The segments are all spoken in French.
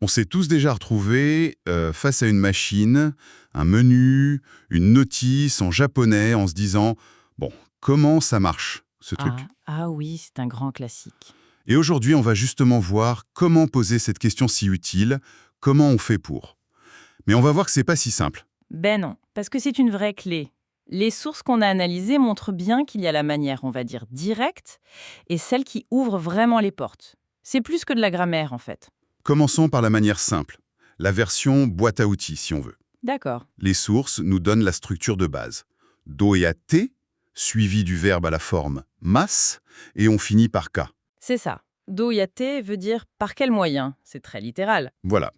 On s'est tous déjà retrouvés face à une machine, un menu, une notice en japonais en se disant « Bon, comment ça marche, ce truc ?» Ah oui, c'est un grand classique. Et aujourd'hui, on va justement voir comment poser cette question si utile, comment on fait pour. Mais on va voir que c'est pas si simple. Ben non, parce que c'est une vraie clé. Les sources qu'on a analysées montrent bien qu'il y a la manière, on va dire, directe et celle qui ouvre vraiment les portes. C'est plus que de la grammaire, en fait. Commençons par la manière simple, la version boîte à outils, si on veut. D'accord. Les sources nous donnent la structure de base. Do et te, suivi du verbe à la forme mas, et on finit par ka. C'est ça. Doyate veut dire par quel moyen. C'est très littéral. Voilà.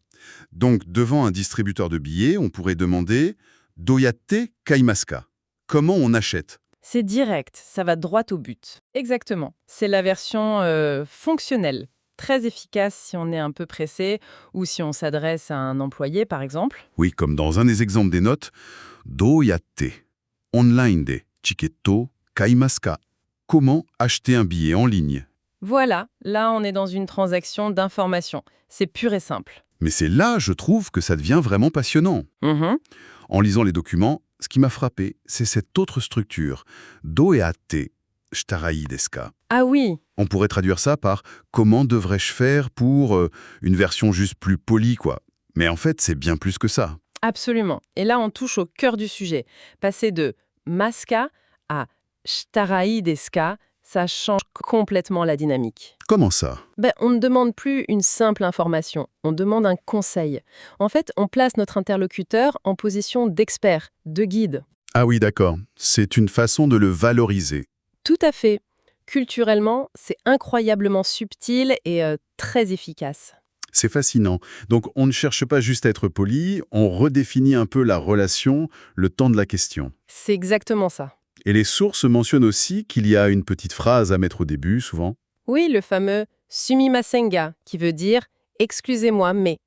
Donc, devant un distributeur de billets, on pourrait demander « Doyate kaimaska ?» Comment on achète? C'est direct, ça va droit au but. Exactement. C'est la version fonctionnelle. Très efficace si on est un peu pressé ou si on s'adresse à un employé, par exemple. Oui, comme dans un des exemples des notes, « Doyate online de chiketo kaimaska ?» Comment acheter un billet en ligne? Voilà, là on est dans une transaction d'information. C'est pur et simple. Mais c'est là, je trouve, que ça devient vraiment passionnant. Mhm. En lisant les documents, ce qui m'a frappé, c'est cette autre structure, do et te, shitarai desu ka. Ah oui, On pourrait traduire ça par « comment devrais-je faire pour une version juste plus polie, quoi ». Mais en fait, c'est bien plus que ça. absolument. Et là on touche au cœur du sujet. Passer de maska à shitarai desu ka, ça change complètement la dynamique. Comment ça? On ne demande plus une simple information, on demande un conseil. En fait, on place notre interlocuteur en position d'expert, de guide. Ah oui, d'accord. C'est une façon de le valoriser. Tout à fait. Culturellement, c'est incroyablement subtil et très efficace. C'est fascinant. Donc, on ne cherche pas juste à être poli, on redéfinit un peu la relation, le temps de la question. C'est exactement ça. Et les sources mentionnent aussi qu'il y a une petite phrase à mettre au début, souvent. Oui, le fameux sumimasenga, qui veut dire excusez-moi, mais.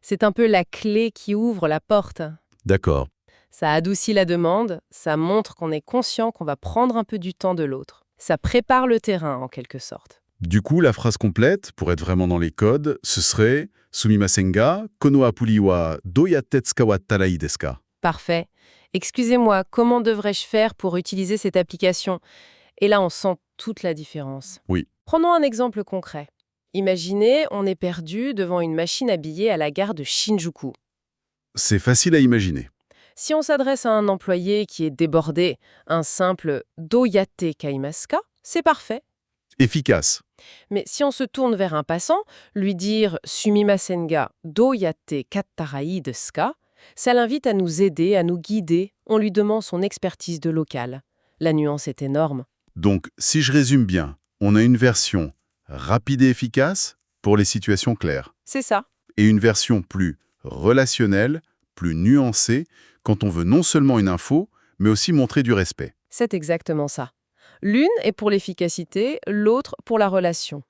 C'est un peu la clé qui ouvre la porte. D'accord. Ça adoucit la demande, ça montre qu'on est conscient qu'on va prendre un peu du temps de l'autre. Ça prépare le terrain, en quelque sorte. Du coup, la phrase complète, pour être vraiment dans les codes, ce serait « Sumimasenga, kono apuri wa doyatte tsukawattarai desu ka ?» Parfait. Excusez-moi, comment devrais-je faire pour utiliser cette application? Et là, on sent toute la différence. Oui. Prenons un exemple concret. Imaginez, on est perdu devant une machine à billets à la gare de Shinjuku. C'est facile à imaginer. Si on s'adresse à un employé qui est débordé, un simple doyate kaimasu, c'est parfait. Efficace. Mais si on se tourne vers un passant, lui dire sumimasen ga doyate kattarai desu ka, ça l'invite à nous aider, à nous guider. On lui demande son expertise de local. La nuance est énorme. Donc, si je résume bien, on a une version rapide et efficace pour les situations claires, C'est ça. et une version plus relationnelle, plus nuancée, quand on veut non seulement une info, mais aussi montrer du respect. C'est exactement ça. L'une est pour l'efficacité, l'autre pour la relation.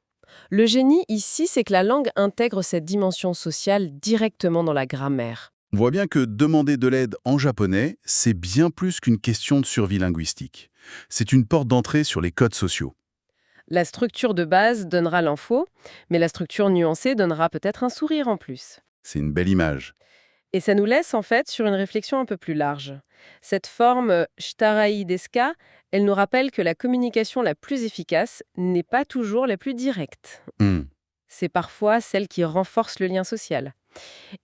Le génie ici, c'est que la langue intègre cette dimension sociale directement dans la grammaire. On voit bien que demander de l'aide en japonais, c'est bien plus qu'une question de survie linguistique. C'est une porte d'entrée sur les codes sociaux. La structure de base donnera l'info, mais la structure nuancée donnera peut-être un sourire en plus. C'est une belle image. Et ça nous laisse en fait sur une réflexion un peu plus large. Cette forme shitarai desu ka, elle nous rappelle que la communication la plus efficace n'est pas toujours la plus directe. Hmm. C'est parfois celle qui renforce le lien social.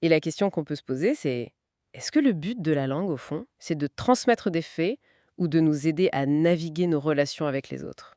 Et la question qu'on peut se poser, c'est est-ce que le but de la langue, au fond, c'est de transmettre des faits ou de nous aider à naviguer nos relations avec les autres?